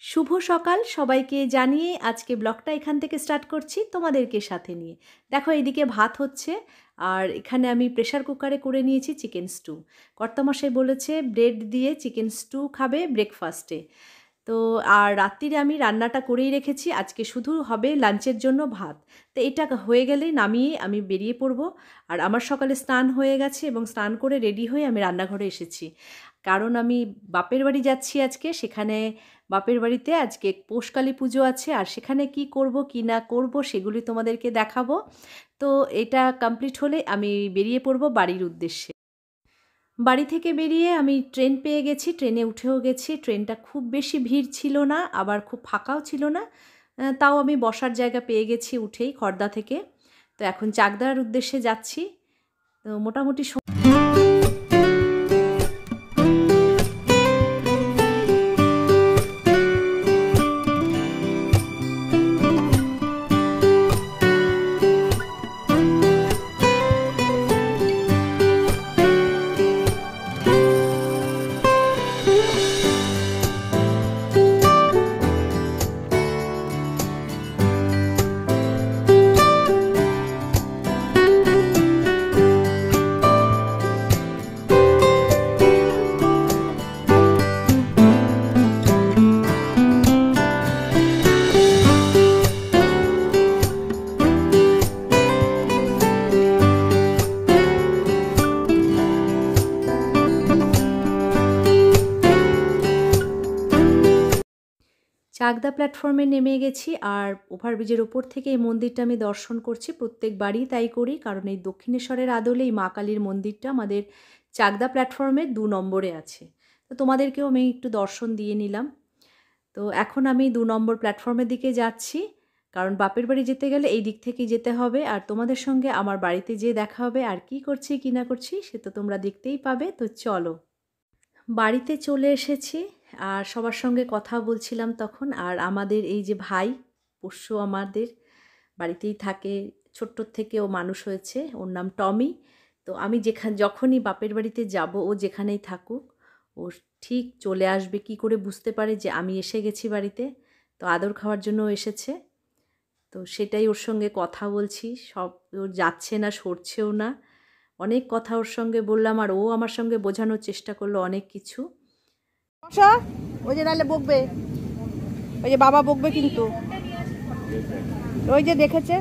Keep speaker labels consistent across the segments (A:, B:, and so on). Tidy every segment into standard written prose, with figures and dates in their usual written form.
A: শুভ সকাল সবাইকে জানিয়ে আজকে ব্লগটা এখান থেকে স্টার্ট করছি তোমাদেরকে সাথে নিয়ে। দেখো এইদিকে ভাত হচ্ছে আর এখানে আমি প্রেসার কুকারে করে নিয়েছি চিকেন স্টু। কর্তামশাই বলেছে ব্রেড দিয়ে চিকেন স্টু খাবে ব্রেকফাস্টে। তো আর রাত্রিরে আমি রান্নাটা করেই রেখেছি, আজকে শুধু হবে লাঞ্চের জন্য ভাত। তো এটা হয়ে গেলেই নামিয়ে আমি বেরিয়ে পড়ব। আর আমার সকালে স্নান হয়ে গেছে এবং স্নান করে রেডি হয়ে আমি রান্নাঘরে এসেছি, কারণ আমি বাপের বাড়ি যাচ্ছি আজকে। সেখানে বাপের বাড়িতে আজকে পৌষকালী পুজো আছে, আর সেখানে কি করব কি না করব সেগুলি তোমাদেরকে দেখাবো। তো এটা কমপ্লিট হলে আমি বেরিয়ে পড়ব বাড়ির উদ্দেশ্যে। বাড়ি থেকে বেরিয়ে আমি ট্রেন পেয়ে গেছি, ট্রেনে উঠেও গেছি। ট্রেনটা খুব বেশি ভিড় ছিল না, আবার খুব ফাঁকাও ছিল না। তাও আমি বসার জায়গা পেয়ে গেছি উঠেই খড়দা থেকে। তো এখন চাকদার উদ্দেশ্যে যাচ্ছি। তো মোটামুটি চাকদা প্ল্যাটফর্মে নেমে গেছি, আর ওভারব্রিজের ওপর থেকে এই মন্দিরটা আমি দর্শন করছি। প্রত্যেকবারই তাই করি, কারণ এই দক্ষিণেশ্বরের আদলে এই মা কালীর মন্দিরটা আমাদের চাকদা প্ল্যাটফর্মে 2 নম্বরে আছে। তো তোমাদেরকেও আমি একটু দর্শন দিয়ে নিলাম। তো এখন আমি 2 নম্বর প্ল্যাটফর্মের দিকে যাচ্ছি, কারণ বাপের বাড়ি যেতে গেলে এই দিক থেকেই যেতে হবে। আর তোমাদের সঙ্গে আমার বাড়িতে যেয়ে দেখা হবে, আর কি করছি কি না করছি সে তো তোমরা দেখতেই পাবে। তো চলো, বাড়িতে চলে এসেছি আর সবার সঙ্গে কথা বলছিলাম তখন। আর আমাদের এই যে ভাই পোষ্য আমাদের বাড়িতেই থাকে, ছোট্টোর থেকে ও মানুষ হয়েছে, ওর নাম টমি। তো আমি যখনই বাপের বাড়িতে যাব, ও যেখানেই থাকুক ও ঠিক চলে আসবে। কি করে বুঝতে পারে যে আমি এসে গেছি বাড়িতে, তো আদর খাওয়ার জন্য এসেছে। তো সেটাই ওর সঙ্গে কথা বলছি, সব ওর যাচ্ছে না সরছেও না। অনেক কথা ওর সঙ্গে বললাম, আর ও আমার সঙ্গে বোঝানোর চেষ্টা করলো অনেক কিছু। ওই যে নাহলে বকবে, ওই যে বাবা বকবে কিন্তু, ওই যে দেখেছে।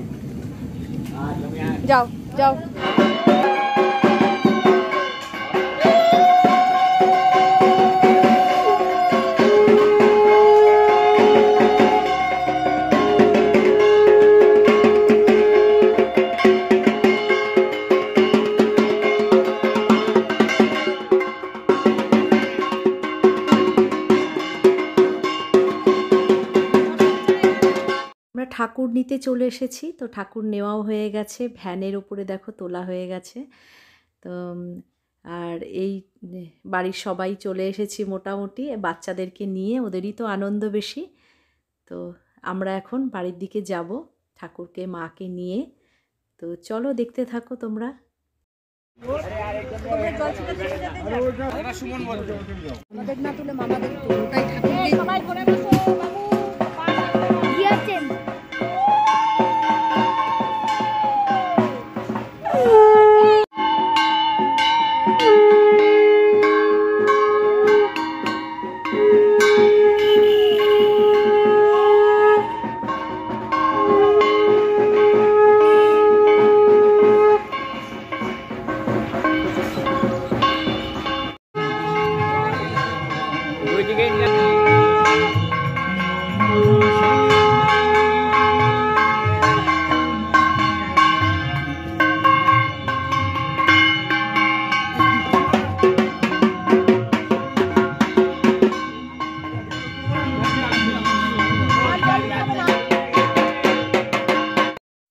A: যাও যাও। আমরা ঠাকুর নিতে চলে এসেছি। তো ঠাকুর নেওয়াও হয়ে গেছে, ভ্যানের ওপরে দেখো তোলা হয়ে গেছে। তো আর এই বাড়ির সবাই চলে এসেছি মোটামুটি, বাচ্চাদেরকে নিয়ে, ওদেরই তো আনন্দ বেশি। তো আমরা এখন বাড়ির দিকে যাব ঠাকুরকে মাকে নিয়ে। তো চলো দেখতে থাকো তোমরা। আমাদের না তুলে মামাদের ওটাই ঠাকুরকে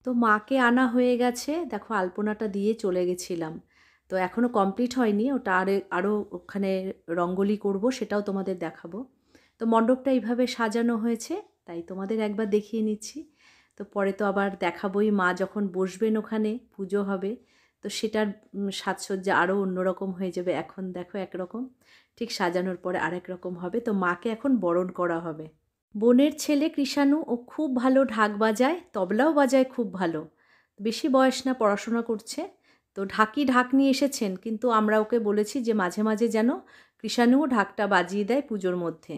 A: তো মাকে আনা হয়ে গেছে। দেখো আলপনাটা দিয়ে চলে গেছিলাম, তো এখনও কমপ্লিট হয়নি। ওটা আরও ওখানে রঙ্গোলি করব, সেটাও তোমাদের দেখাবো। তো মণ্ডপটা এইভাবে সাজানো হয়েছে, তাই তোমাদের একবার দেখিয়ে নিচ্ছি। তো পরে তো আবার দেখাবোই, মা যখন বসবেন ওখানে পুজো হবে, তো সেটার সাজসজ্জা আরও অন্যরকম হয়ে যাবে। এখন দেখো একরকম, ঠিক সাজানোর পরে আরেক রকম হবে। তো মাকে এখন বরণ করা হবে। বোনের ছেলে কৃষাণু ও খুব ভালো ঢাক বাজায়, তবলাও বাজায় খুব ভালো। বেশি বয়স না, পড়াশোনা করছে। তো ঢাক নিয়ে এসেছেন, কিন্তু আমরা ওকে বলেছি যে মাঝে মাঝে যেন কৃষাণুও ঢাকটা বাজিয়ে দেয় পুজোর মধ্যে।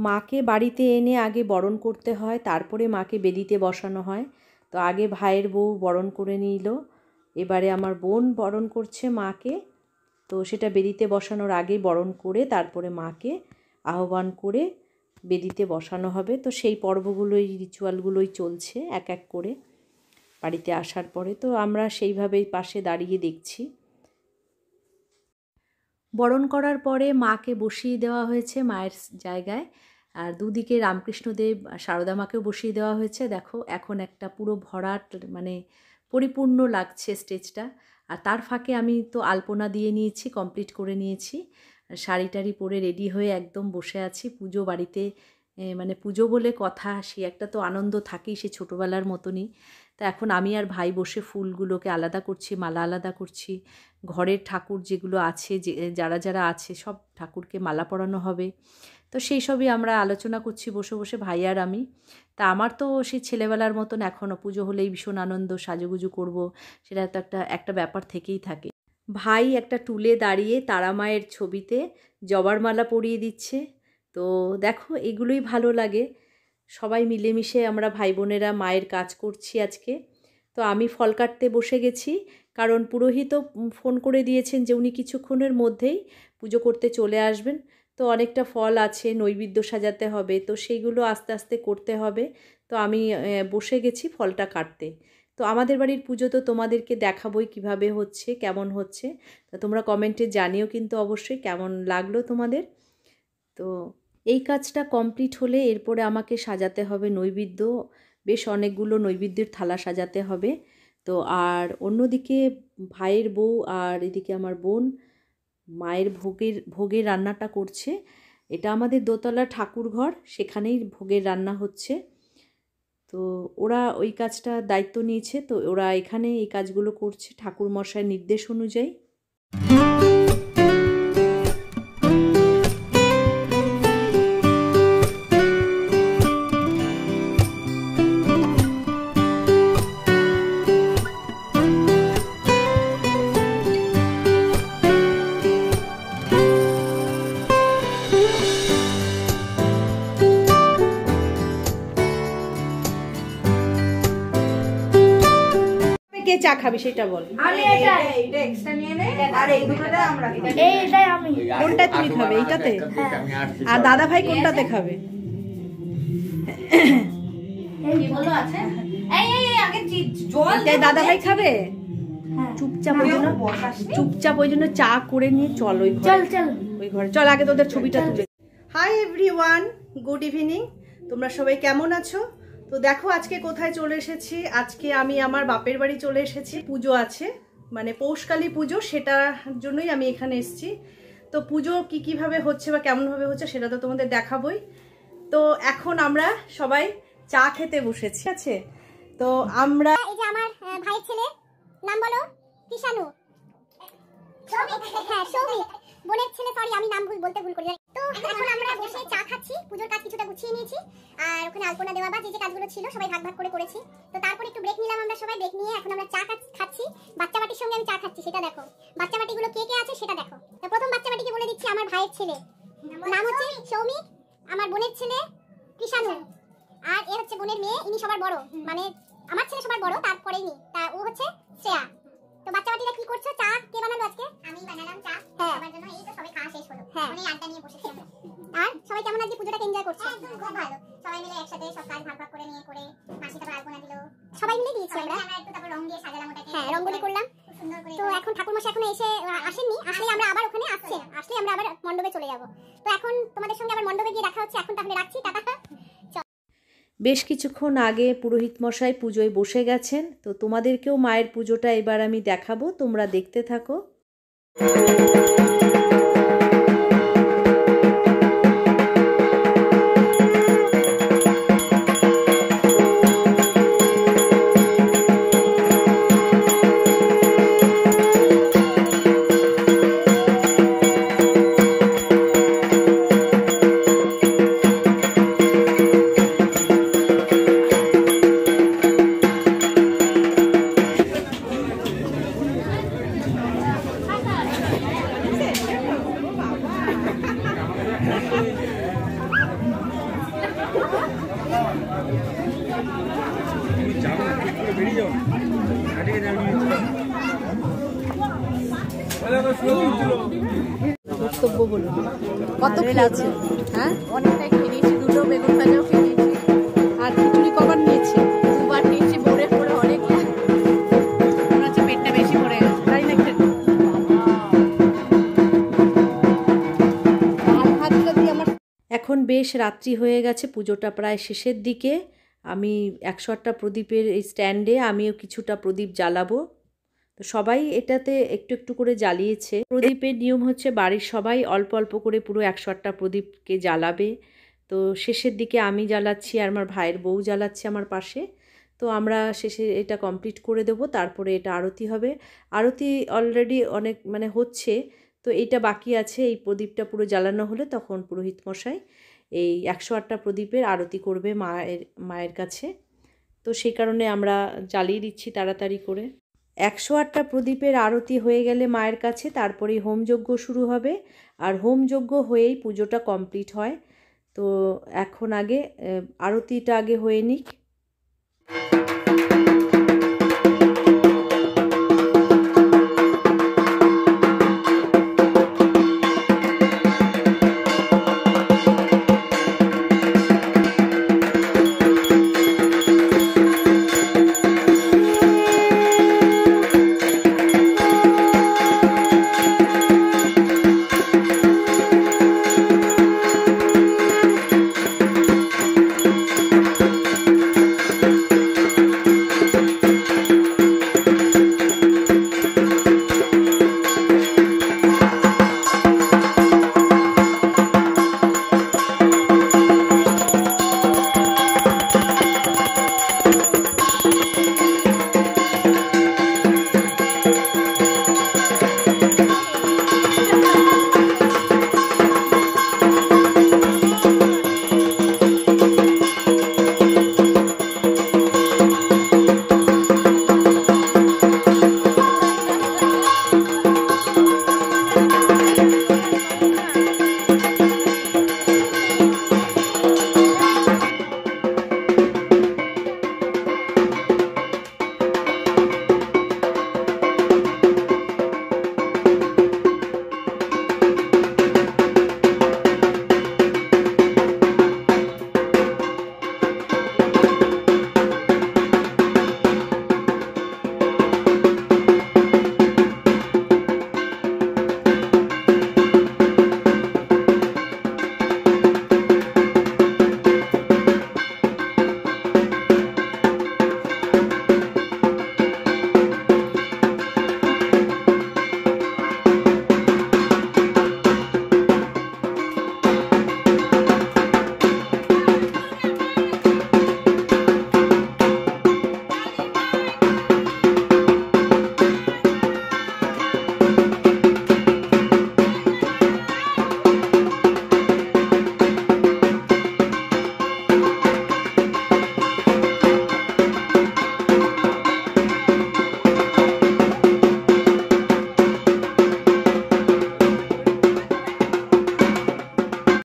A: মাকে বাড়িতে এনে আগে বরণ করতে হয়, তারপরে মাকে বেদিতে বসানো হয়। তো আগে ভাইয়ের বউ বরণ করে নিল, এবারে আমার বোন বরণ করছে মাকে। তো সেটা বেদিতে বসানোর আগে বরণ করে তারপরে মাকে আহ্বান করে বেদিতে বসানো হবে। তো সেই পর্বগুলোই, রিচুয়ালগুলোই চলছে এক এক করে বাড়িতে আসার পরে। তো আমরা সেইভাবেই পাশে দাঁড়িয়ে দেখছি। বরণ করার পরে মাকে বসিয়ে দেওয়া হয়েছে মায়ের জায়গায়, আর দুদিকে রামকৃষ্ণদেব, সারদা মাকেও বসিয়ে দেওয়া হয়েছে। দেখো এখন একটা পুরো ভরাট, মানে পরিপূর্ণ লাগছে স্টেজটা। আর তার ফাঁকে আমি তো আলপনা দিয়ে নিয়েছি, কমপ্লিট করে নিয়েছি, শাড়ি টাড়ি পরে রেডি হয়ে একদম বসে আছি। পুজো বাড়িতে, মানে পুজো বলে কথা, সে একটা তো আনন্দ থাকেই, সে ছোটোবেলার মতনই। তা এখন আমি আর ভাই বসে ফুলগুলোকে আলাদা করছি, মালা আলাদা করছি। ঘরের ঠাকুর যেগুলো আছে, যারা যারা আছে সব ঠাকুরকে মালা পরানো হবে। তো সেই সবই আমরা আলোচনা করছি বসে বসে, ভাই আর আমি। তা আমার তো সেই ছেলেবেলার মতন এখনও পুজো হলেই ভীষণ আনন্দ, সাজুগুজু করব, সেটা তো একটা ব্যাপার থেকেই থাকে। ভাই একটা টুলে দাঁড়িয়ে তারা মায়ের ছবিতে জবার মালা পরিয়ে দিচ্ছে। তো দেখো, এগুলোই ভালো লাগে। সবাই মিলেমিশে আমরা ভাই বোনেরা মায়ের কাজ করছি আজকে। তো আমি ফল কাটতে বসে গেছি, কারণ পুরোহিতও ফোন করে দিয়েছেন যে উনি কিছুক্ষণের মধ্যেই পুজো করতে চলে আসবেন। তো অনেকটা ফল আছে, নৈবেদ্য সাজাতে হবে, তো সেইগুলো আস্তে আস্তে করতে হবে। তো আমি বসে গেছি ফলটা কাটতে। তো আমাদের বাড়ির পুজো তো তোমাদেরকে দেখাবোই কিভাবে হচ্ছে, কেমন হচ্ছে। তা তোমরা কমেন্টে জানিও কিন্তু অবশ্যই কেমন লাগলো তোমাদের। তো এই কাজটা কমপ্লিট হলে এরপরে আমাকে সাজাতে হবে নৈবেদ্য, বেশ অনেকগুলো নৈবেদ্যের থালা সাজাতে হবে। তো আর অন্যদিকে ভাইয়ের বউ আর এদিকে আমার বোন মায়ের ভোগের রান্নাটা করছে। এটা আমাদের দোতলা ঠাকুর ঘর, সেখানেই ভোগের রান্না হচ্ছে। তো ওরা ওই কাজটা দায়িত্ব নিয়েছে, তো ওরা এখানে এই কাজগুলো করছে ঠাকুর মশাইয়ের নির্দেশ অনুযায়ী। কে চা খাবি সেটা বল।
B: আমি এটা এক্সট্রা নিয়ে নেই, আর এই দুটোটা আমরা এইটাই আমি।
A: কোনটা তুমি খাবে? এইটাতে? আর দাদা ভাই কোনটাতে খাবে?
B: এই বলো আছে। এই আগে জল
A: দে। দাদা ভাই খাবে? চুপচাপ ওই জন্য চা করে নিয়ে চল ওই ঘরে।
B: চল
A: ওই ঘরে চল, আগে তোদের ছবিটা তুলে। Hi everyone, good evening. তোমরা সবাই কেমন আছো? তো দেখো আজকে কোথায় চলে এসেছি। আজকে আমি আমার বাপের বাড়ি চলে এসেছি। পুজো আছে, মানে পৌষকালী পুজো, সেটার জন্যই আমি এখানে এসেছি। তো পুজো কিভাবে হচ্ছে বা কেমনভাবে হচ্ছে সেটা তো তোমাদের দেখাবোই। তো এখন আমরা সবাই চা খেতে বসেছি, ঠিক আছে? তো আমরা,
C: এই যে আমার ভাইয়ের ছেলে, নাম বলো, কৃষাণু। হ্যাঁ, সৌমিক। বোনের ছেলে, সরি আমি নাম বলতে ভুল করি। তো এখন আমরা বসে চা খাচ্ছি, পুজোর কাজ কিছুটা গুছিয়ে নিয়েছি, আর ওখানে আলপনা দেওয়া বা যে কাজগুলো ছিল সবাই ভাগ ভাগ করে করেছি। তো তারপর একটু ব্রেক নিলাম আমরা সবাই, ব্রেক নিয়ে এখন আমরা চা খাচ্ছি। বাচ্চা বাটির সঙ্গে আমি চা খাচ্ছি, সেটা দেখো। বাচ্চা বাটিগুলো কে কে আছে সেটা দেখো। তো প্রথম বাচ্চা বাটিকে বলে দিচ্ছি আমার ভাইয়ের ছেলে, নাম হচ্ছে সৌমিক। আমার বোনের ছেলে কৃষাণু, আর এ হচ্ছে বোনের মেয়ে, ইনি সবার বড়, মানে আমার ছেলে সবার বড়, তারপরে ইনি, তা ও হচ্ছে শ্রেয়া। তো বাচ্চা বাটিরা কি করছো? চা কে বানালো আজকে? আমি বানালাম চা সবার জন্য। এই তো সবাই খাওয়া ওখানেই আড্ডা নিয়ে বসেছি আমরা। আর সবাই কেমন আজকে পুজোটাকে এনজয় করছে? একদম খুব ভালো, সবাই মিলে একসাথে সব কাজ ভাগ ভাগ করে নিয়ে করে মাসি তারপর আলপনা দিল, সবাই মিলে দিয়েছি আমরা একটু, তারপর রং দিয়ে সাজালাম ওটাকে, হ্যাঁ রঙ্গোলি করলাম খুব সুন্দর করে। তো এখন ঠাকুরমশাই এখনো এসে আসেননি, আসলে আমরা আবার ওখানে আসলে আমরা আবার মণ্ডপে চলে যাব। তো এখন তোমাদের সঙ্গে আবার মণ্ডপে গিয়ে দেখা হচ্ছে। এখন তাহলে রাখছি, টাটা।
A: বেশ কিছুক্ষণ আগে পুরোহিত মশাই পুজোয় বসে গেছেন, তো তোমাদেরকেও মায়ের পুজোটা এবার আমি দেখাবো, তোমরা দেখতে থাকো। বক্তব্য বলুন, কত খেয়েছেন? হ্যাঁ
B: অনেকটাই খেয়ে নিয়েছি, দুটো বেগুন ভাজাও খেয়ে নিয়েছি।
A: আর খিচুড়ি কবার নিয়েছে?
B: দুবার নিয়েছি, ভরে ভরে অনেক। মনে হচ্ছে পেটটা বেশি ভরে গেছে।
A: তাই না? এখন বেশ রাত্রি হয়ে গেছে, পুজোটা প্রায় শেষের দিকে। আমি 108টা প্রদীপের এই স্ট্যান্ডে আমিও কিছুটা প্রদীপ জ্বালাবো। তো সবাই এটাতে একটু একটু করে জ্বালিয়েছে। প্রদীপের নিয়ম হচ্ছে বাড়ির সবাই অল্প অল্প করে পুরো 108টা প্রদীপকে জ্বালাবে। তো শেষের দিকে আমি জ্বালাচ্ছি আর আমার ভাইয়ের বউ জ্বালাচ্ছে আমার পাশে। তো আমরা শেষে এটা কমপ্লিট করে দেব, তারপরে এটা আরতি হবে। আরতি অলরেডি অনেক হচ্ছে, তো এইটা বাকি আছে। এই প্রদীপটা পুরো জ্বালানো হলে তখন পুরোহিত মশাই এই 108টা প্রদীপের আরতি করবে মায়ের কাছে। তো সেই কারণে আমরা জ্বালিয়ে দিচ্ছি তাড়াতাড়ি করে। 108টা প্রদীপের আরতি হয়ে গেলে মায়ের কাছে তারপরেই হোমযজ্ঞ শুরু হবে, আর হোমযজ্ঞ হয়েই পুজোটা কমপ্লিট হয়। তো এখন আগে আরতিটা আগে হয়ে নিক।